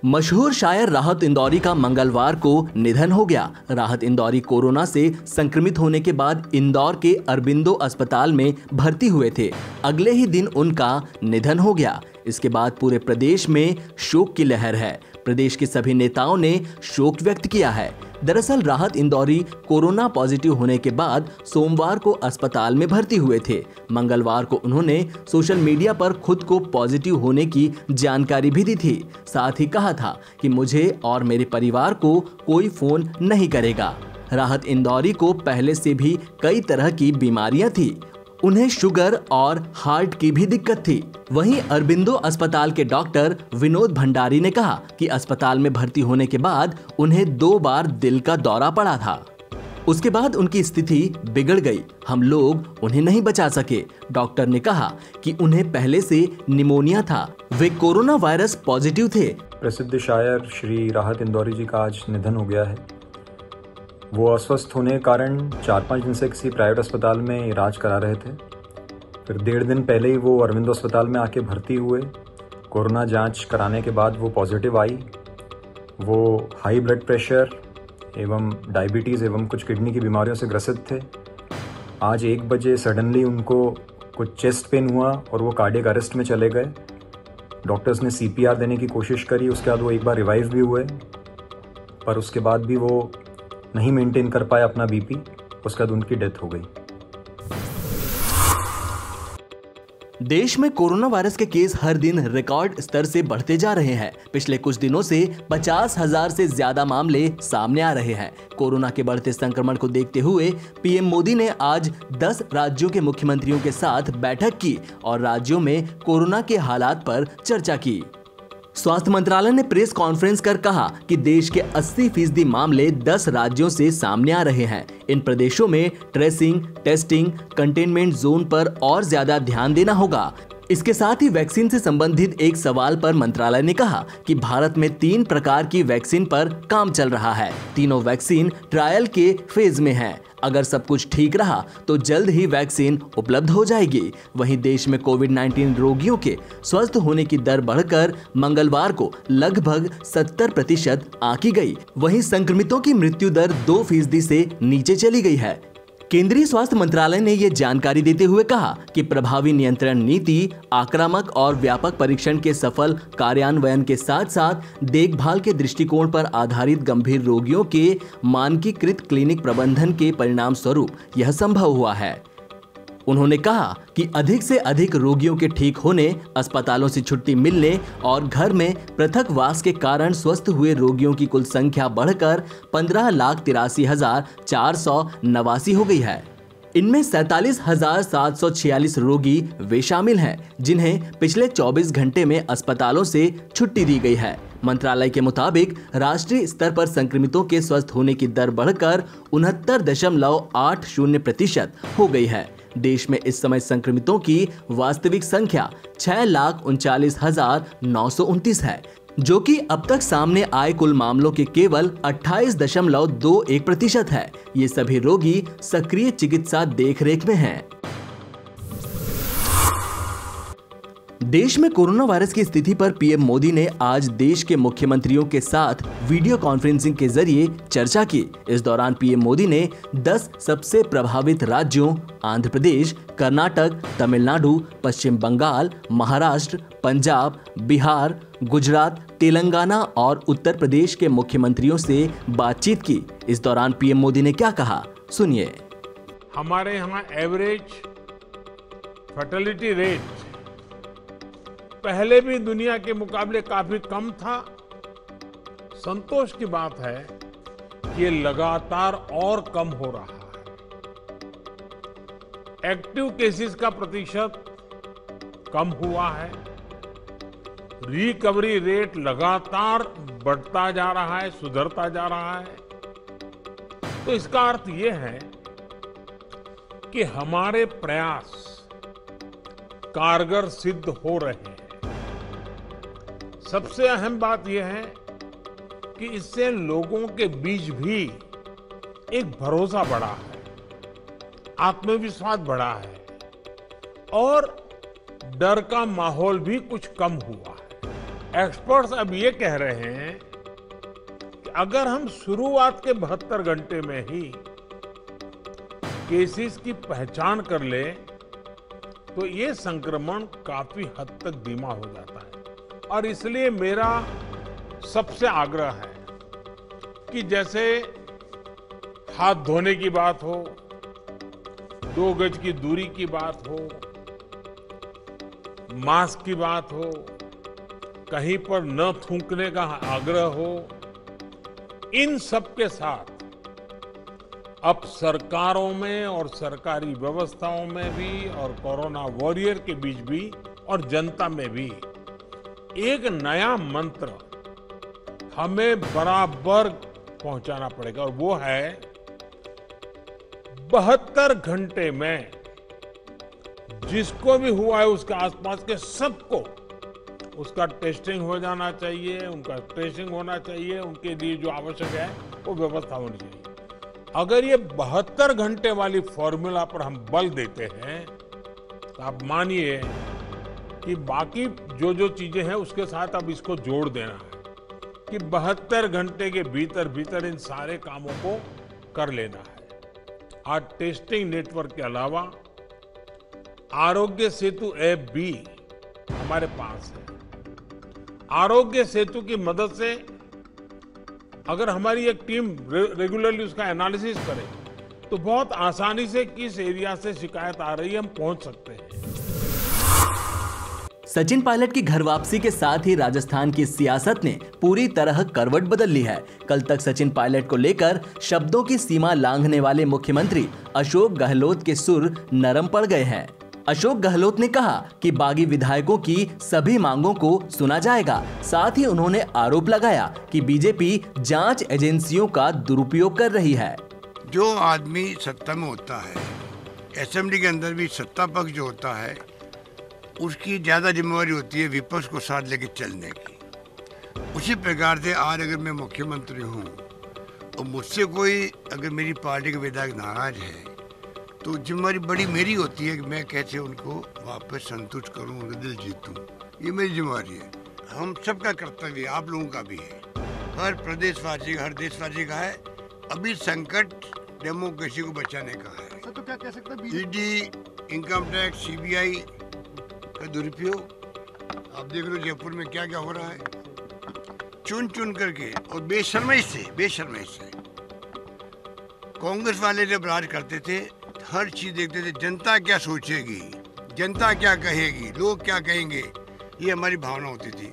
मशहूर शायर राहत इंदौरी का मंगलवार को निधन हो गया। राहत इंदौरी कोरोना से संक्रमित होने के बाद इंदौर के अरबिंदो अस्पताल में भर्ती हुए थे। अगले ही दिन उनका निधन हो गया। इसके बाद पूरे प्रदेश में शोक की लहर है। प्रदेश के सभी नेताओं ने शोक व्यक्त किया है। दरअसल राहत इंदौरी कोरोना पॉजिटिव होने के बाद सोमवार को अस्पताल में भर्ती हुए थे। मंगलवार को उन्होंने सोशल मीडिया पर खुद को पॉजिटिव होने की जानकारी भी दी थी। साथ ही कहा था कि मुझे और मेरे परिवार को कोई फोन नहीं करेगा। राहत इंदौरी को पहले से भी कई तरह की बीमारियां थी। उन्हें शुगर और हार्ट की भी दिक्कत थी। वहीं अरबिंदो अस्पताल के डॉक्टर विनोद भंडारी ने कहा कि अस्पताल में भर्ती होने के बाद उन्हें 2 बार दिल का दौरा पड़ा था। उसके बाद उनकी स्थिति बिगड़ गई। हम लोग उन्हें नहीं बचा सके। डॉक्टर ने कहा कि उन्हें पहले से निमोनिया था। वे कोरोना वायरस पॉजिटिव थे। प्रसिद्ध शायर श्री राहत इंदौरी जी का आज निधन हो गया है। वो अस्वस्थ होने के कारण 4-5 दिन से किसी प्राइवेट अस्पताल में इलाज करा रहे थे। फिर 1.5 दिन पहले ही वो अरविंदो अस्पताल में आके भर्ती हुए। कोरोना जांच कराने के बाद वो पॉजिटिव आई। वो हाई ब्लड प्रेशर एवं डायबिटीज़ एवं कुछ किडनी की बीमारियों से ग्रसित थे। आज 1 बजे सडनली उनको कुछ चेस्ट पेन हुआ और वो कार्डियक अरेस्ट में चले गए। डॉक्टर्स ने CPR देने की कोशिश करी। उसके बाद वो एक बार रिवाइव भी हुए, पर उसके बाद भी वो नहीं मेंटेन कर पाए अपना BP। उसके बाद उनकी डेथ हो गई। देश में कोरोना वायरस के केस हर दिन रिकॉर्ड स्तर से बढ़ते जा रहे हैं। पिछले कुछ दिनों से 50,000 से ज्यादा मामले सामने आ रहे हैं। कोरोना के बढ़ते संक्रमण को देखते हुए PM मोदी ने आज 10 राज्यों के मुख्यमंत्रियों के साथ बैठक की और राज्यों में कोरोना के हालात पर चर्चा की। स्वास्थ्य मंत्रालय ने प्रेस कॉन्फ्रेंस कर कहा कि देश के 80% मामले 10 राज्यों से सामने आ रहे हैं। इन प्रदेशों में ट्रेसिंग, टेस्टिंग, कंटेनमेंट जोन पर और ज्यादा ध्यान देना होगा। इसके साथ ही वैक्सीन से संबंधित एक सवाल पर मंत्रालय ने कहा कि भारत में 3 प्रकार की वैक्सीन पर काम चल रहा है। तीनों वैक्सीन ट्रायल के फेज में है। अगर सब कुछ ठीक रहा तो जल्द ही वैक्सीन उपलब्ध हो जाएगी। वहीं देश में कोविड-19 रोगियों के स्वस्थ होने की दर बढ़कर मंगलवार को लगभग 70% आंकी गई। वहीं संक्रमितों की मृत्यु दर 2% से नीचे चली गई है। केंद्रीय स्वास्थ्य मंत्रालय ने ये जानकारी देते हुए कहा कि प्रभावी नियंत्रण नीति, आक्रामक और व्यापक परीक्षण के सफल कार्यान्वयन के साथ साथ देखभाल के दृष्टिकोण पर आधारित गंभीर रोगियों के मानकीकृत क्लिनिक प्रबंधन के परिणाम स्वरूप यह संभव हुआ है। उन्होंने कहा कि अधिक से अधिक रोगियों के ठीक होने, अस्पतालों से छुट्टी मिलने और घर में पृथकवास के कारण स्वस्थ हुए रोगियों की कुल संख्या बढ़कर 15,83,489 हो गई है। इनमें 47,746 रोगी वे शामिल हैं जिन्हें पिछले 24 घंटे में अस्पतालों से छुट्टी दी गई है। मंत्रालय के मुताबिक राष्ट्रीय स्तर पर संक्रमितों के स्वस्थ होने की दर बढ़कर 69.80% हो गई है। देश में इस समय संक्रमितों की वास्तविक संख्या 6,39,929 है, जो कि अब तक सामने आए कुल मामलों के केवल 28.21% है। ये सभी रोगी सक्रिय चिकित्सा देखरेख में हैं। देश में कोरोना वायरस की स्थिति पर PM मोदी ने आज देश के मुख्यमंत्रियों के साथ वीडियो कॉन्फ्रेंसिंग के जरिए चर्चा की। इस दौरान PM मोदी ने 10 सबसे प्रभावित राज्यों आंध्र प्रदेश, कर्नाटक, तमिलनाडु, पश्चिम बंगाल, महाराष्ट्र, पंजाब, बिहार, गुजरात, तेलंगाना और उत्तर प्रदेश के मुख्यमंत्रियों से बातचीत की। इस दौरान PM मोदी ने क्या कहा, सुनिए। हमारे यहाँ एवरेज फर्टिलिटी रेट पहले भी दुनिया के मुकाबले काफी कम था। संतोष की बात है कि ये लगातार और कम हो रहा है। एक्टिव केसेस का प्रतिशत कम हुआ है। रिकवरी रेट लगातार बढ़ता जा रहा है, सुधरता जा रहा है। तो इसका अर्थ ये है कि हमारे प्रयास कारगर सिद्ध हो रहे हैं। सबसे अहम बात यह है कि इससे लोगों के बीच भी एक भरोसा बढ़ा है, आत्मविश्वास बढ़ा है और डर का माहौल भी कुछ कम हुआ है। एक्सपर्ट्स अब ये कह रहे हैं कि अगर हम शुरुआत के 72 घंटे में ही केसेस की पहचान कर ले तो ये संक्रमण काफी हद तक धीमा हो जाता है। और इसलिए मेरा सबसे आग्रह है कि जैसे हाथ धोने की बात हो, 2 गज की दूरी की बात हो, मास्क की बात हो, कहीं पर न थूकने का आग्रह हो, इन सब के साथ अब सरकारों में और सरकारी व्यवस्थाओं में भी और कोरोना वॉरियर के बीच भी और जनता में भी एक नया मंत्र हमें बराबर पहुंचाना पड़ेगा और वो है 72 घंटे में जिसको भी हुआ है उसके आसपास के सबको उसका टेस्टिंग हो जाना चाहिए, उनका ट्रेसिंग होना चाहिए, उनके लिए जो आवश्यक है वो व्यवस्था होनी चाहिए। अगर ये 72 घंटे वाली फॉर्मूला पर हम बल देते हैं तो आप मानिए कि बाकी जो जो चीजें हैं उसके साथ अब इसको जोड़ देना है कि 72 घंटे के भीतर भीतर इन सारे कामों को कर लेना है। आज टेस्टिंग नेटवर्क के अलावा आरोग्य सेतु ऐप भी हमारे पास है। आरोग्य सेतु की मदद से अगर हमारी एक टीम रेगुलरली उसका एनालिसिस करे तो बहुत आसानी से किस एरिया से शिकायत आ रही है हम पहुंच सकते हैं। सचिन पायलट की घर वापसी के साथ ही राजस्थान की सियासत ने पूरी तरह करवट बदल ली है। कल तक सचिन पायलट को लेकर शब्दों की सीमा लांघने वाले मुख्यमंत्री अशोक गहलोत के सुर नरम पड़ गए हैं। अशोक गहलोत ने कहा कि बागी विधायकों की सभी मांगों को सुना जाएगा। साथ ही उन्होंने आरोप लगाया कि बीजेपी जांच एजेंसियों का दुरुपयोग कर रही है। जो आदमी सत्ता में होता है, असेंबली के अंदर भी सत्ता पक्ष जो होता है उसकी ज्यादा जिम्मेवारी होती है विपक्ष को साथ लेके चलने की। उसी प्रकार से आज अगर मैं मुख्यमंत्री हूँ और मुझसे कोई अगर मेरी पार्टी के विधायक नाराज है तो जिम्मेवारी बड़ी मेरी होती है कि मैं कैसे उनको वापस संतुष्ट करूं, उनका दिल जीतूं। ये मेरी जिम्मेवारी है। हम सबका कर्तव्य, आप लोगों का भी है, हर प्रदेशवासी का, हर देशवासी का है। अभी संकट डेमोक्रेसी को बचाने का है। तो क्या कह सकते हैं? ईडी, इनकम टैक्स, सीबीआई का दुरुपयोग आप देख रहे हो जयपुर में क्या क्या हो रहा है, चुन चुन करके और बेशर्मी से। कांग्रेस वाले जब राज करते थे हर चीज देखते थे, जनता क्या सोचेगी, जनता क्या कहेगी, लोग क्या कहेंगे, ये हमारी भावना होती थी।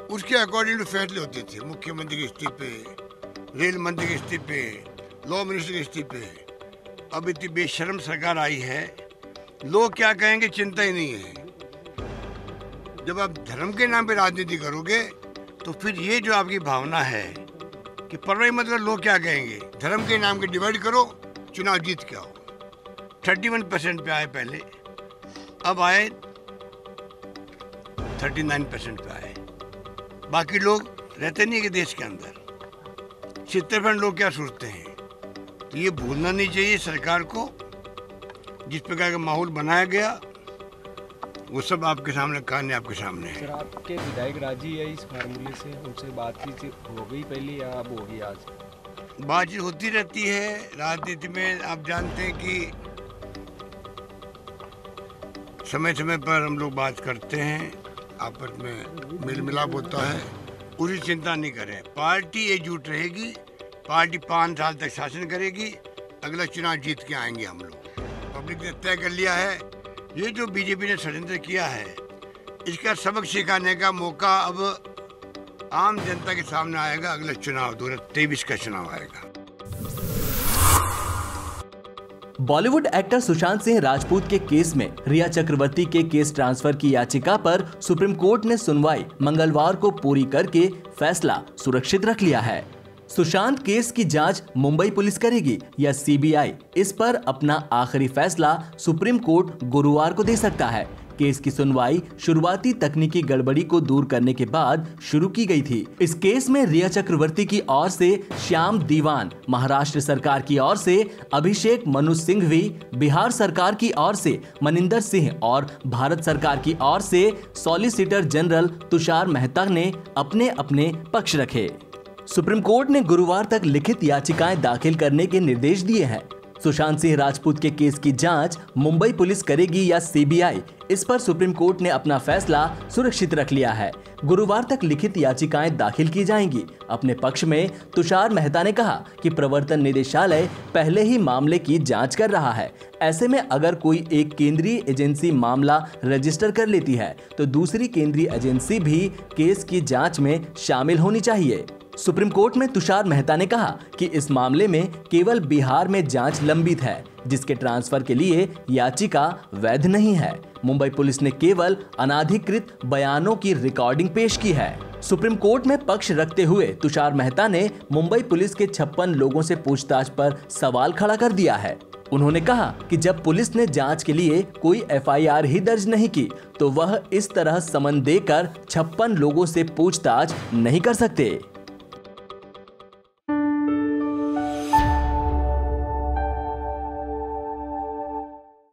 उसके अकॉर्डिंग टू फैसले होते थे। मुख्यमंत्री के इस्तीफे, रेल मंत्री के इस्तीफे, लॉ मिनिस्टर के इस्तीफे। अब इतनी बेशर्म सरकार आई है, लोग क्या कहेंगे चिंता ही नहीं है। जब आप धर्म के नाम पे राजनीति करोगे तो फिर ये जो आपकी भावना है कि परवाही मतलब लोग क्या कहेंगे, धर्म के नाम के डिवाइड करो, चुनाव जीत के आओ। 31% पे आए पहले, अब आए 39% पे आए। बाकी लोग रहते नहीं है कि देश के अंदर 70% लोग क्या सोचते हैं। तो ये भूलना नहीं चाहिए सरकार को। जिस प्रकार का माहौल बनाया गया वो सब आपके सामने, कहानी आपके सामने है। सर, आपके विधायक राजी है इस फार्मूले से? उनसे बातचीत हो गई पहले या अब होगी? आज बातचीत होती रहती है राजनीति में। आप जानते हैं कि समय समय पर हम लोग बात करते हैं, आपस में मेल मिलाप होता है। पूरी चिंता नहीं करें, पार्टी एकजुट रहेगी। पार्टी 5 साल तक शासन करेगी, अगला चुनाव जीत के आएंगे हम लोग। पब्लिक ने तय कर लिया है। ये जो बीजेपी ने षड्यंत्र किया है इसका सबक सिखाने का मौका अब आम जनता के सामने आएगा। अगला चुनाव 2023 का चुनाव आएगा। बॉलीवुड एक्टर सुशांत सिंह राजपूत के केस में रिया चक्रवर्ती के केस ट्रांसफर की याचिका पर सुप्रीम कोर्ट ने सुनवाई मंगलवार को पूरी करके फैसला सुरक्षित रख लिया है। सुशांत केस की जांच मुंबई पुलिस करेगी या सीबीआई, इस पर अपना आखिरी फैसला सुप्रीम कोर्ट गुरुवार को दे सकता है। केस की सुनवाई शुरुआती तकनीकी गड़बड़ी को दूर करने के बाद शुरू की गई थी। इस केस में रिया चक्रवर्ती की ओर से श्याम दीवान, महाराष्ट्र सरकार की ओर से अभिषेक मनु सिंघवी, बिहार सरकार की ओर से मनिंदर सिंह और भारत सरकार की ओर से सॉलिसिटर जनरल तुषार मेहता ने अपने अपने पक्ष रखे। सुप्रीम कोर्ट ने गुरुवार तक लिखित याचिकाएं दाखिल करने के निर्देश दिए हैं। सुशांत सिंह राजपूत के केस की जांच मुंबई पुलिस करेगी या सीबीआई, इस पर सुप्रीम कोर्ट ने अपना फैसला सुरक्षित रख लिया है। गुरुवार तक लिखित याचिकाएं दाखिल की जाएंगी। अपने पक्ष में तुषार मेहता ने कहा कि प्रवर्तन निदेशालय पहले ही मामले की जांच कर रहा है। ऐसे में अगर कोई एक केंद्रीय एजेंसी मामला रजिस्टर कर लेती है तो दूसरी केंद्रीय एजेंसी भी केस की जांच में शामिल होनी चाहिए। सुप्रीम कोर्ट में तुषार मेहता ने कहा कि इस मामले में केवल बिहार में जांच लंबित है, जिसके ट्रांसफर के लिए याचिका वैध नहीं है। मुंबई पुलिस ने केवल अनाधिकृत बयानों की रिकॉर्डिंग पेश की है। सुप्रीम कोर्ट में पक्ष रखते हुए तुषार मेहता ने मुंबई पुलिस के 56 लोगों से पूछताछ पर सवाल खड़ा कर दिया है। उन्होंने कहा कि जब पुलिस ने जांच के लिए कोई एफआईआर ही दर्ज नहीं की तो वह इस तरह समन देकर 56 लोगों से पूछताछ नहीं कर सकते।